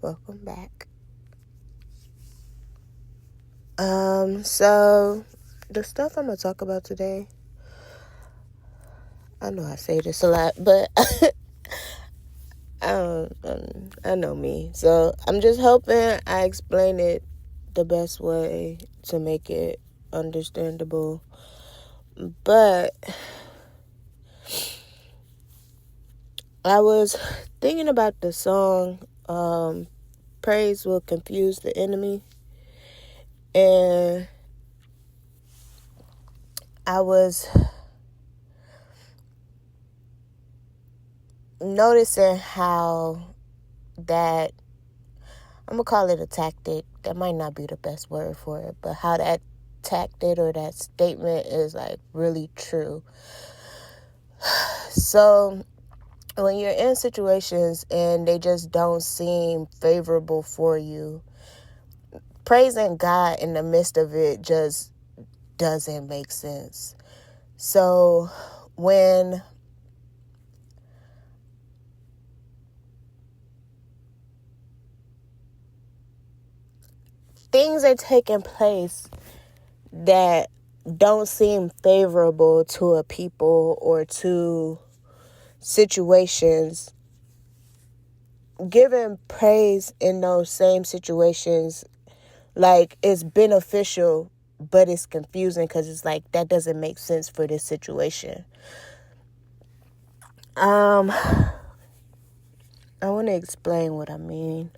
Welcome back. So the stuff I'm gonna talk about today, I know I say this a lot, but I know me. So I'm just hoping I explain it the best way to make it understandable. But I was thinking about the song, Praise Will Confuse the Enemy. And I was noticing how that, I'm going to call it a tactic. That might not be the best word for it, but how that tactic or that statement is like really true. So when you're in situations and they just don't seem favorable for you, praising God in the midst of it just doesn't make sense. So when things are taking place that don't seem favorable to a people or to situations, giving praise in those same situations, like, it's beneficial, but it's confusing because it's like, that doesn't make sense for this situation. I want to explain what I mean.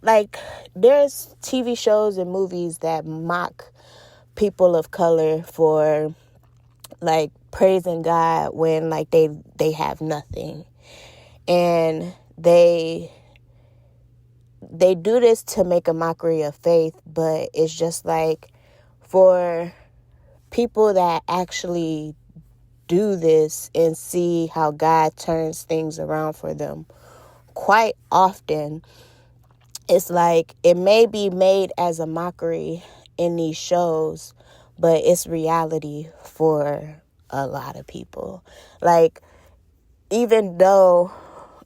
Like, there's TV shows and movies that mock people of color for, like, praising God when, like, they have nothing. And they do this to make a mockery of faith, but it's just like, for people that actually do this and see how God turns things around for them, quite often it's like, it may be made as a mockery in these shows, but it's reality for a lot of people. Like, even though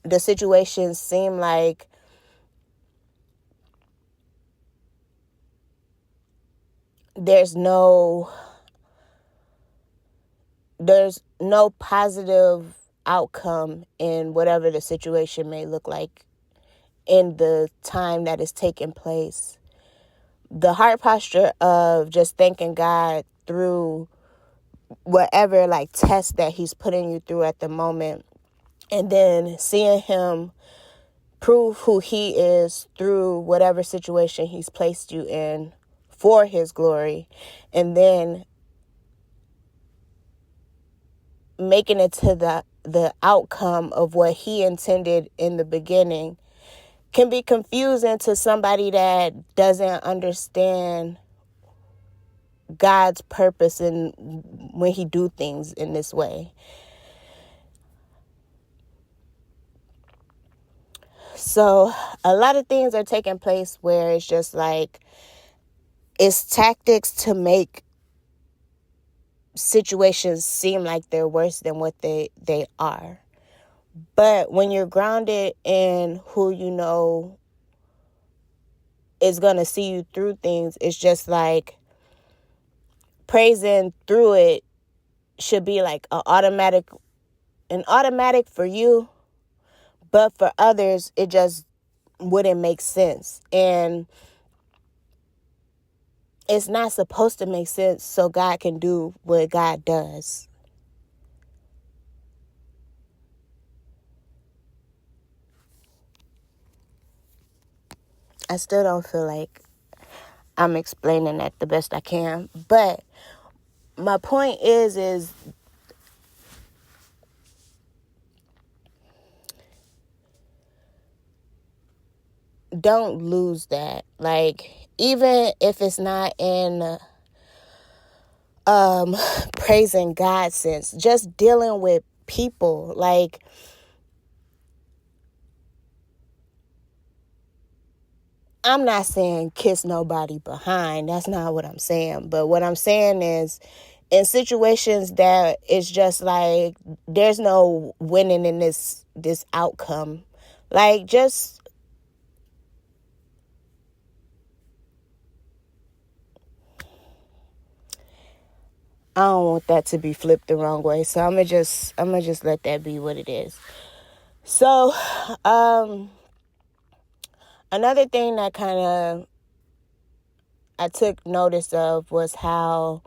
the situations seem like there's no positive outcome in whatever the situation may look like in the time that is taking place, the heart posture of just thanking God through whatever, like, test that he's putting you through at the moment, and then seeing him prove who he is through whatever situation he's placed you in for his glory, and then making it to the outcome of what he intended in the beginning, can be confusing to somebody that doesn't understand God's purpose and when he do things in this way. So a lot of things are taking place where it's just like, it's tactics to make situations seem like they're worse than what they are. But when you're grounded in who you know is going to see you through things, it's just like, praising through it should be like an automatic for you, but for others it just wouldn't make sense. And it's not supposed to make sense so God can do what God does. I still don't feel like I'm explaining that the best I can, but my point is don't lose that. Like, even if it's not in praising God sense, just dealing with people. Like, I'm not saying kiss nobody behind. That's not what I'm saying. But what I'm saying is, in situations that it's just like there's no winning in this outcome. Like, just I don't want that to be flipped the wrong way. So I'm gonna just let that be what it is. So another thing that kind of I took notice of was how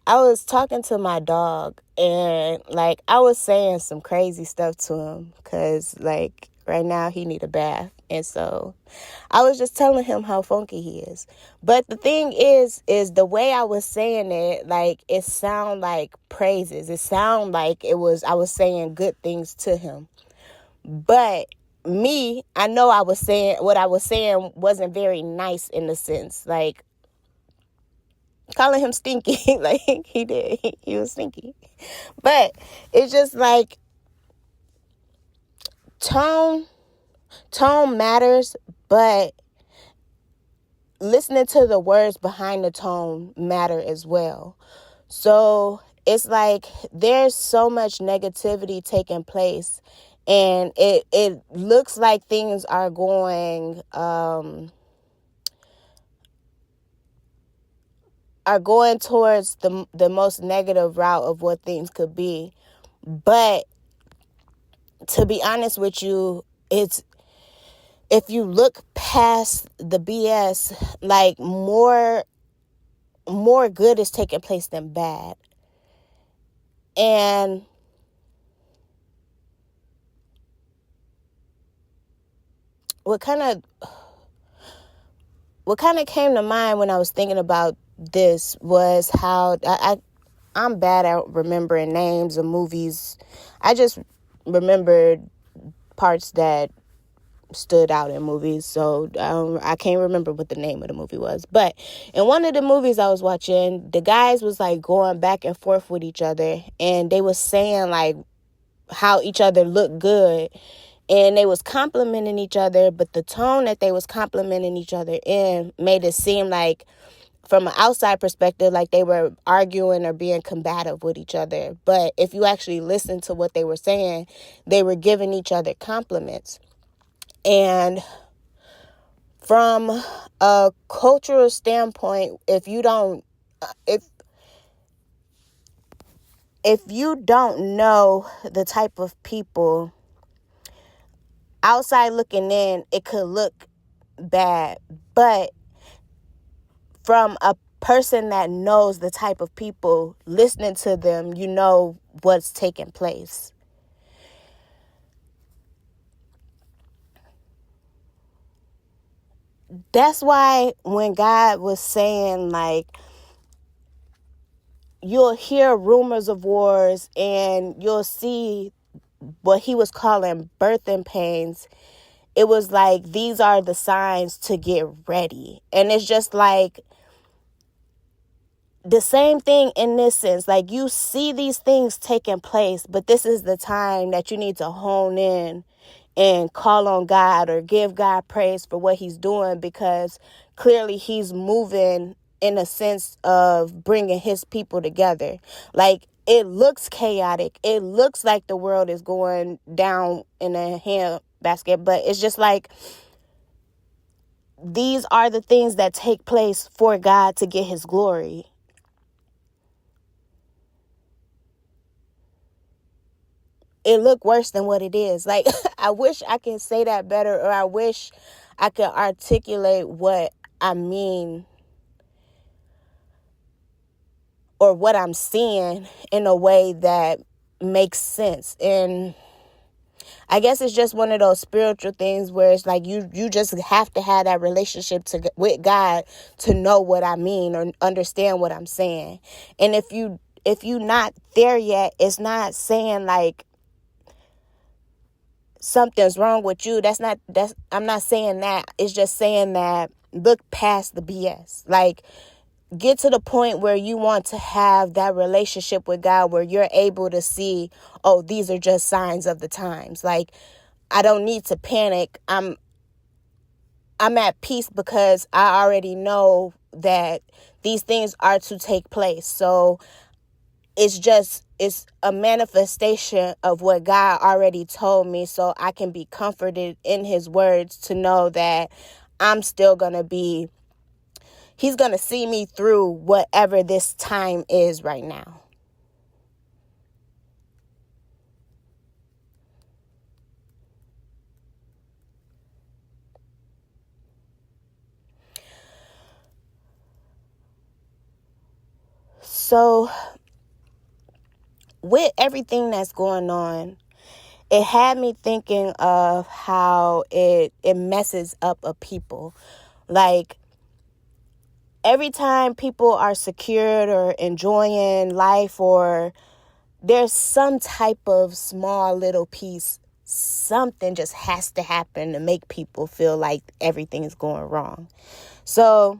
I was talking to my dog, and like I was saying some crazy stuff to him because like right now he need a bath, and so I was just telling him how funky he is. But the thing is the way I was saying it, like it sound like praises. It sound like I was saying good things to him. But me, I know what I was saying wasn't very nice in the sense, like calling him stinky, like he did. He was stinky. But it's just like tone matters, but listening to the words behind the tone matter as well. So it's like there's so much negativity taking place, and it looks like things are going towards the most negative route of what things could be. But to be honest with you, it's if you look past the BS, like more good is taking place than bad. And what kind of came to mind when I was thinking about this was how I'm bad at remembering names of movies. I just remembered parts that stood out in movies, so I can't remember what the name of the movie was. But in one of the movies I was watching, the guys was like going back and forth with each other, and they was saying like how each other looked good, and they was complimenting each other, but the tone that they was complimenting each other in made it seem like, from an outside perspective, like they were arguing or being combative with each other. But if you actually listen to what they were saying, they were giving each other compliments. And from a cultural standpoint, if you don't know the type of people outside looking in, it could look bad. But from a person that knows the type of people, listening to them, you know what's taking place. That's why when God was saying, like, you'll hear rumors of wars and you'll see what he was calling birthing pains, it was like, these are the signs to get ready. And it's just like the same thing in this sense. Like, you see these things taking place, but this is the time that you need to hone in and call on God or give God praise for what he's doing, because clearly he's moving in a sense of bringing his people together. Like, it looks chaotic. It looks like the world is going down in a handbasket, but it's just like, these are the things that take place for God to get his glory. It look worse than what it is. Like, I wish I could say that better, or I wish I could articulate what I mean or what I'm seeing in a way that makes sense. And I guess it's just one of those spiritual things where it's like you just have to have that relationship with God to know what I mean or understand what I'm saying. And if you not there yet, it's not saying like something's wrong with you. I'm not saying that. It's just saying that look past the BS. Like, get to the point where you want to have that relationship with God where you're able to see, oh, these are just signs of the times. Like, I don't need to panic. I'm at peace because I already know that these things are to take place. So it's a manifestation of what God already told me, so I can be comforted in his words to know that I'm still going to be, he's going to see me through whatever this time is right now. So with everything that's going on, it had me thinking of how it messes up a people. Like, every time people are secured or enjoying life, or there's some type of small little piece, something just has to happen to make people feel like everything is going wrong. So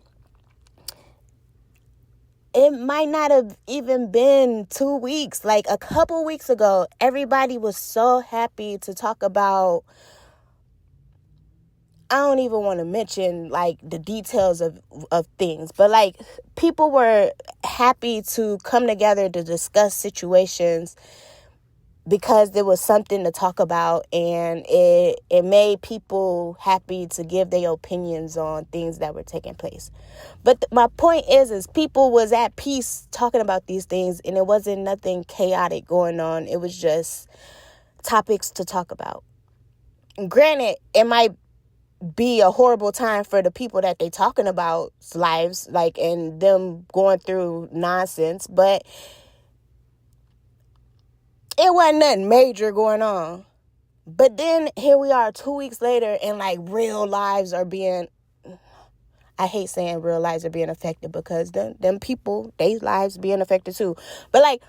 it might not have even been 2 weeks. Like, a couple weeks ago, everybody was so happy to talk about, I don't even want to mention like the details of things, but like, people were happy to come together to discuss situations because there was something to talk about, and it made people happy to give their opinions on things that were taking place. But my point is people was at peace talking about these things, and it wasn't nothing chaotic going on. It was just topics to talk about. Granted, it might be a horrible time for the people that they talking about lives, like, and them going through nonsense, but it wasn't nothing major going on. But then here we are 2 weeks later, and like, real lives are being, I hate saying real lives are being affected, because them people, they lives being affected too. But like,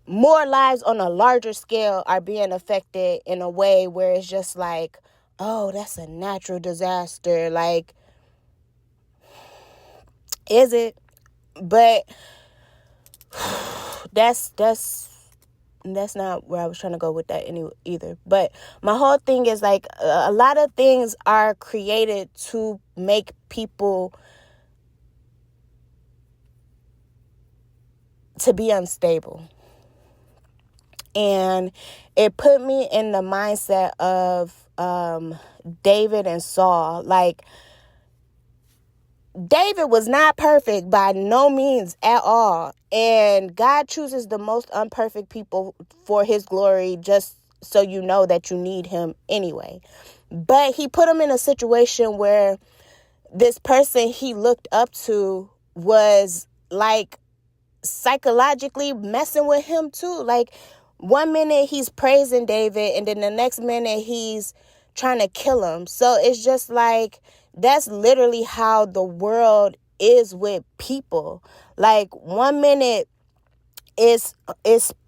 more lives on a larger scale are being affected in a way where it's just like, oh, that's a natural disaster. Like, is it? But that's not where I was trying to go with that either. But my whole thing is like, a lot of things are created to make people to be unstable. And it put me in the mindset of David and Saul. Like, David was not perfect by no means at all. And God chooses the most imperfect people for his glory, just so you know that you need him anyway. But he put him in a situation where this person he looked up to was like psychologically messing with him too. Like, one minute he's praising David, and then the next minute he's trying to kill him. So it's just like, that's literally how the world is with people. Like, one minute is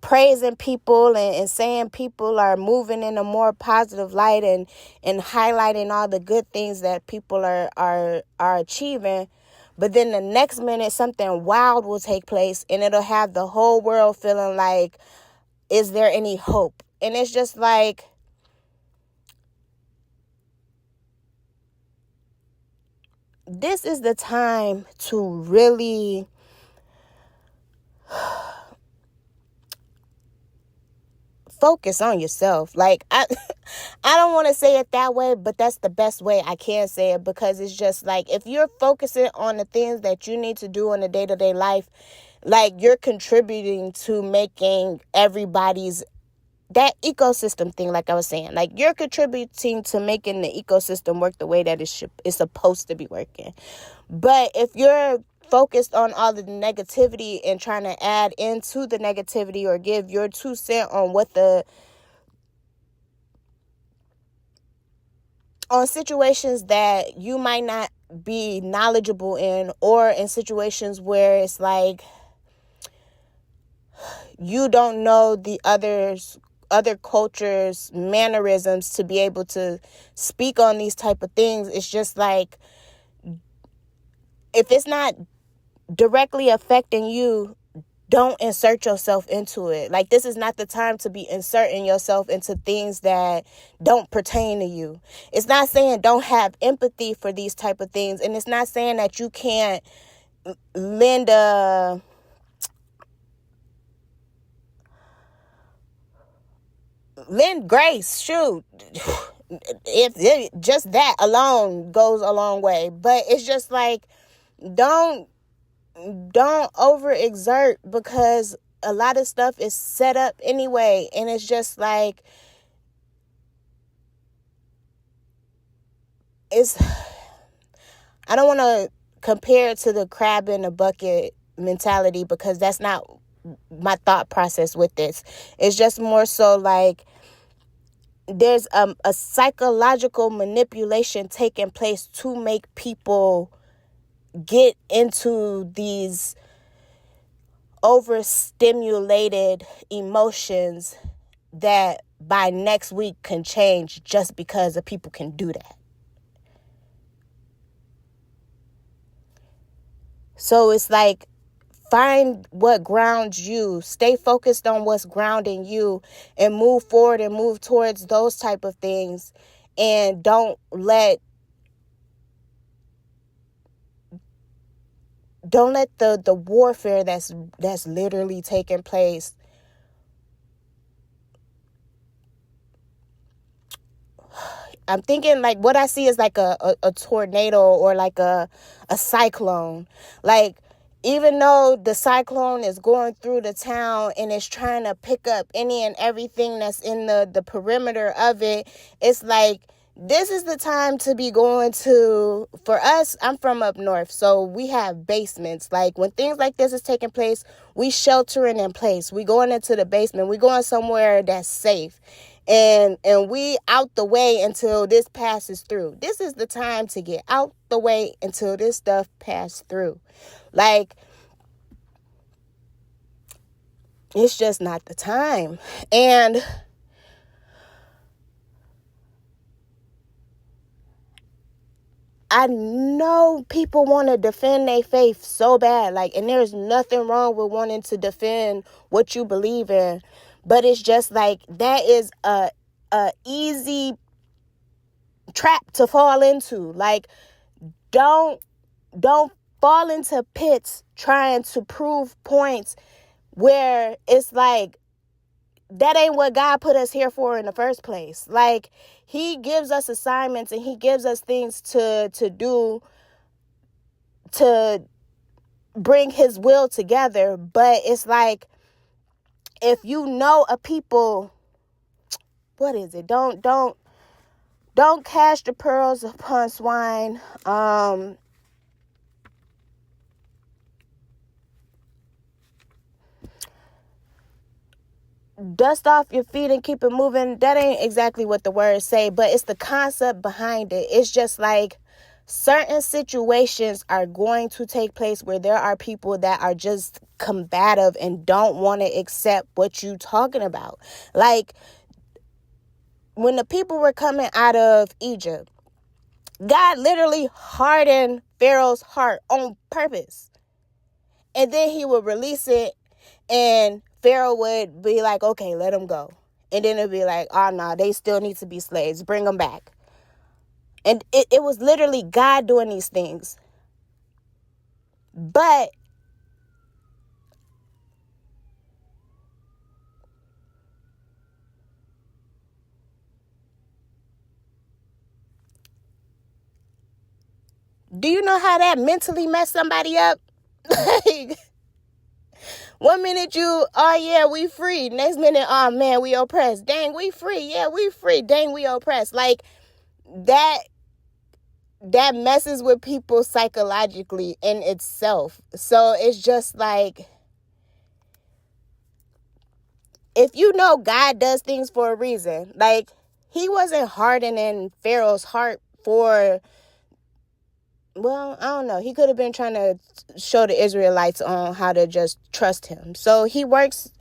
praising people and saying people are moving in a more positive light, and highlighting all the good things that people are achieving. But then the next minute, something wild will take place, and it'll have the whole world feeling like, is there any hope? And it's just like, this is the time to really focus on yourself. Like, I don't want to say it that way, but that's the best way I can say it, because it's just like, if you're focusing on the things that you need to do in a day-to-day life, like, you're contributing to making everybody's, that ecosystem thing, like I was saying, like, you're contributing to making the ecosystem work the way that it's supposed to be working. But if you're focused on all the negativity and trying to add into the negativity, or give your 2 cents on situations that you might not be knowledgeable in, or in situations where it's like, you don't know the other cultures' mannerisms to be able to speak on these type of things, it's just like, if it's not directly affecting you, don't insert yourself into it. Like, this is not the time to be inserting yourself into things that don't pertain to you. It's not saying don't have empathy for these type of things, and it's not saying that you can't lend a lend grace. Shoot. If just that alone goes a long way. But it's just like, don't overexert, because a lot of stuff is set up anyway. And it's just like, I don't want to compare it to the crab in a bucket mentality, because that's not my thought process with this. It's just more so like, there's a psychological manipulation taking place to make people get into these overstimulated emotions that by next week can change, just because the people can do that. So it's like, find what grounds you, stay focused on what's grounding you, and move forward and move towards those type of things. And don't let the warfare that's literally taking place I'm thinking like what I see is like a tornado, or like a cyclone. Like, even though the cyclone is going through the town and it's trying to pick up any and everything that's in the perimeter of it, it's like, this is the time to be going to, for us, I'm from up north, so we have basements. Like, when things like this is taking place, we sheltering in place. We going into the basement. We going somewhere that's safe. And we out the way until this passes through. This is the time to get out the way until this stuff passes through. Like, it's just not the time. And I know people want to defend their faith so bad. Like, and there's nothing wrong with wanting to defend what you believe in. But it's just like, that is a easy trap to fall into. Like, don't fall into pits trying to prove points where it's like, that ain't what God put us here for in the first place. Like, he gives us assignments and he gives us things to do to bring his will together. But it's like, if you know a people, what is it? Don't cast the pearls upon swine. Dust off your feet and keep it moving. That ain't exactly what the words say, but it's the concept behind it. It's just like, certain situations are going to take place where there are people that are just combative and don't want to accept what you talking about. Like, when the people were coming out of Egypt, God literally hardened Pharaoh's heart on purpose. And then he would release it, and Pharaoh would be like, okay, let them go. And then it'd be like, oh, no, they still need to be slaves. Bring them back. And it was literally God doing these things. But do you know how that mentally messed somebody up? Like, one minute oh yeah, we free. Next minute, oh man, we oppressed. Dang, we free. Yeah, we free. Dang, we oppressed. Like, that messes with people psychologically in itself. So it's just like, if you know God does things for a reason, like, he wasn't hardening Pharaoh's heart for, well, I don't know. He could have been trying to show the Israelites on how to just trust him. So he works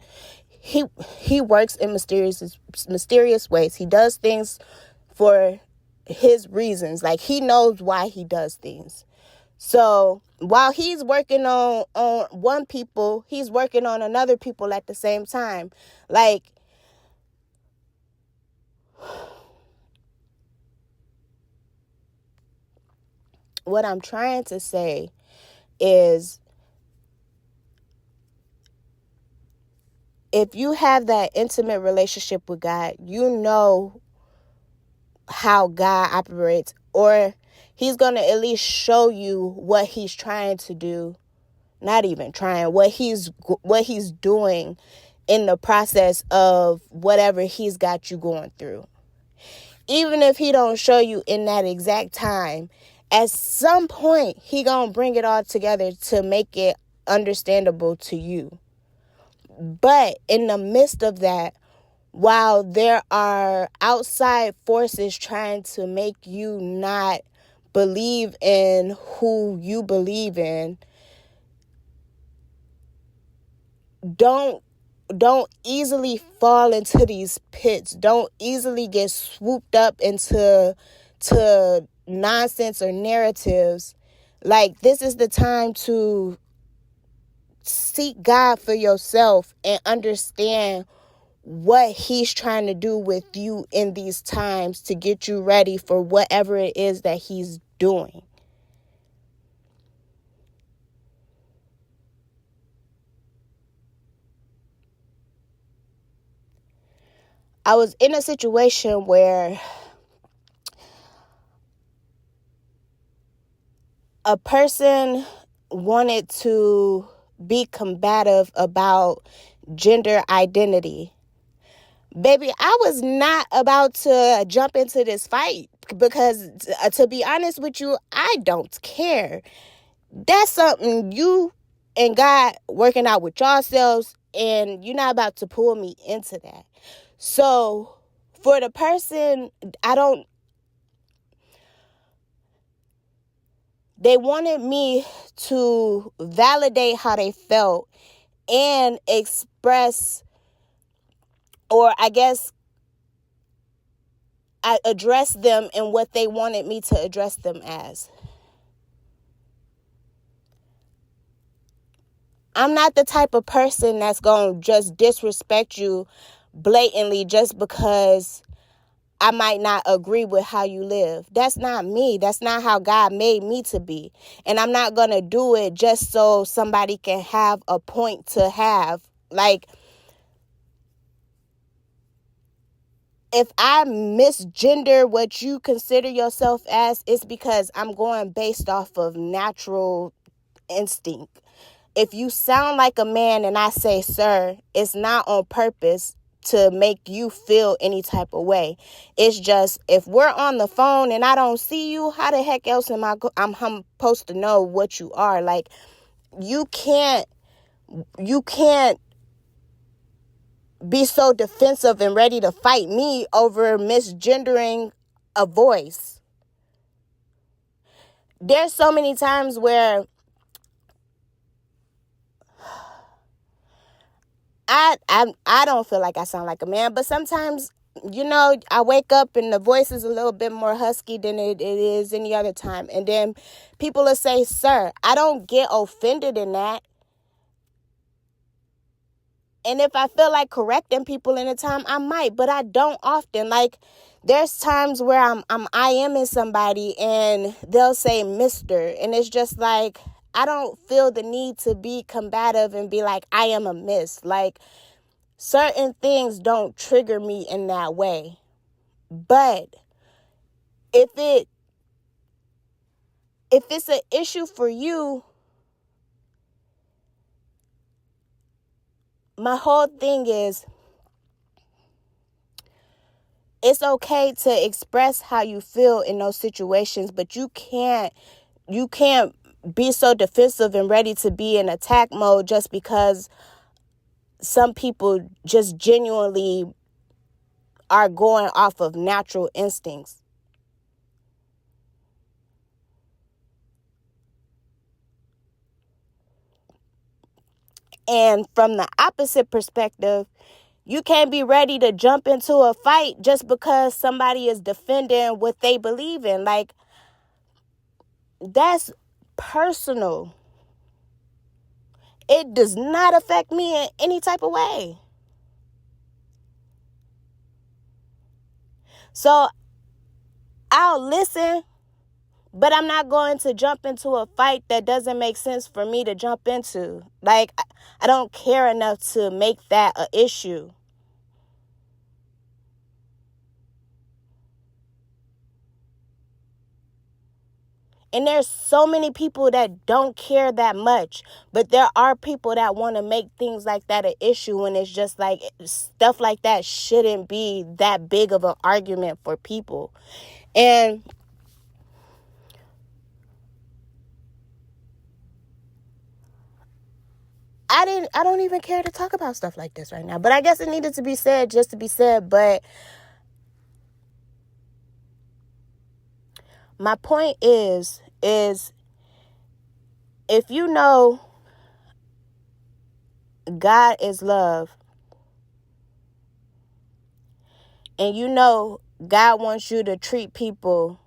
in mysterious ways. He does things for his reasons. Like, he knows why he does things. So while he's working on one people, he's working on another people at the same time. Like, what I'm trying to say is, if you have that intimate relationship with God, you know how God operates, or he's going to at least show you what he's trying to do. Not even trying, what he's doing in the process of whatever he's got you going through. Even if he don't show you in that exact time, at some point he gonna bring it all together to make it understandable to you. But in the midst of that, while there are outside forces trying to make you not believe in who you believe in, don't easily fall into these pits. Don't easily get swooped up into nonsense or narratives. Like, this is the time to seek God for yourself and understand what he's trying to do with you in these times to get you ready for whatever it is that he's doing. I was in a situation where a person wanted to be combative about gender identity. Baby, I was not about to jump into this fight because, to be honest with you, I don't care. That's something you and God working out with yourselves, and you're not about to pull me into that. So, for the person, they wanted me to validate how they felt and express, or I guess I address them in what they wanted me to address them as. I'm not the type of person that's going to just disrespect you blatantly just because I might not agree with how you live. That's not me. That's not how God made me to be. And I'm not going to do it just so somebody can have a point to have. Like, if I misgender what you consider yourself as, it's because I'm going based off of natural instinct. If you sound like a man and I say, sir, it's not on purpose to make you feel any type of way. It's just, if we're on the phone and I don't see you, how the heck else am I'm supposed to know what you are? Like, you can't be so defensive and ready to fight me over misgendering a voice. There's so many times where I don't feel like I sound like a man, but sometimes, I wake up and the voice is a little bit more husky than it is any other time. And then people will say, sir. I don't get offended in that. And if I feel like correcting people in a time, I might, but I don't often. Like, there's times where I am in somebody and they'll say Mr. And it's just like, I don't feel the need to be combative and be like, I am a miss. Like, certain things don't trigger me in that way. But if it's an issue for you, my whole thing is, it's okay to express how you feel in those situations, but you can't be so defensive and ready to be in attack mode just because some people just genuinely are going off of natural instincts. And from the opposite perspective, you can't be ready to jump into a fight just because somebody is defending what they believe in. Like, that's personal. It does not affect me in any type of way. So I'll listen, But I'm not going to jump into a fight that doesn't make sense for me to jump into. Like, I don't care enough to make that an issue. And there's so many people that don't care that much. But there are people that want to make things like that an issue. And it's just like, stuff like that shouldn't be that big of an argument for people. And I don't even care to talk about stuff like this right now. But I guess it needed to be said just to be said. But my point is if you know God is love, and you know God wants you to treat people,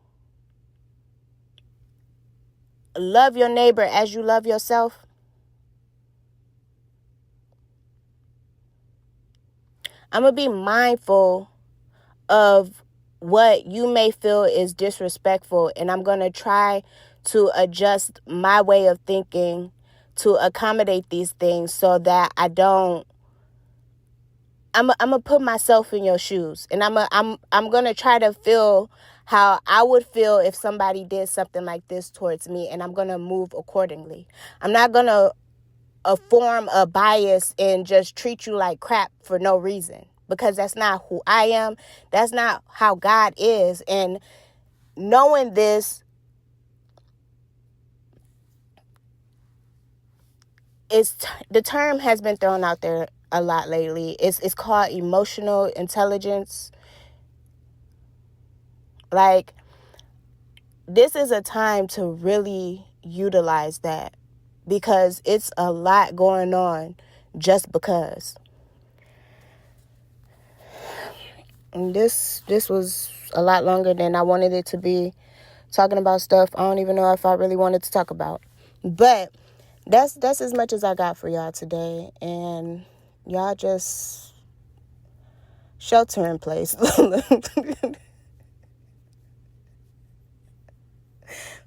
love your neighbor as you love yourself, I'm going to be mindful of what you may feel is disrespectful, and I'm going to try to adjust my way of thinking to accommodate these things so that I don't. I'm gonna put myself in your shoes, and I'm gonna try to feel how I would feel if somebody did something like this towards me, and I'm gonna move accordingly. I'm not gonna form a bias and just treat you like crap for no reason, because that's not who I am. That's not how God is. And knowing this is the term has been thrown out there a lot lately. It's called emotional intelligence. Like, this is a time to really utilize that, because it's a lot going on just because. And this was a lot longer than I wanted it to be, talking about stuff I don't even know if I really wanted to talk about. But that's as much as I got for y'all today. And y'all just shelter in place.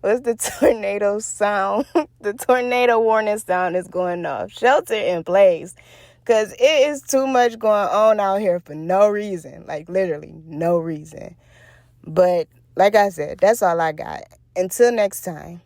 What's the tornado sound? The tornado warning sound is going off. Shelter in place. Because it is too much going on out here for no reason. Like, literally no reason. But like I said, that's all I got. Until next time.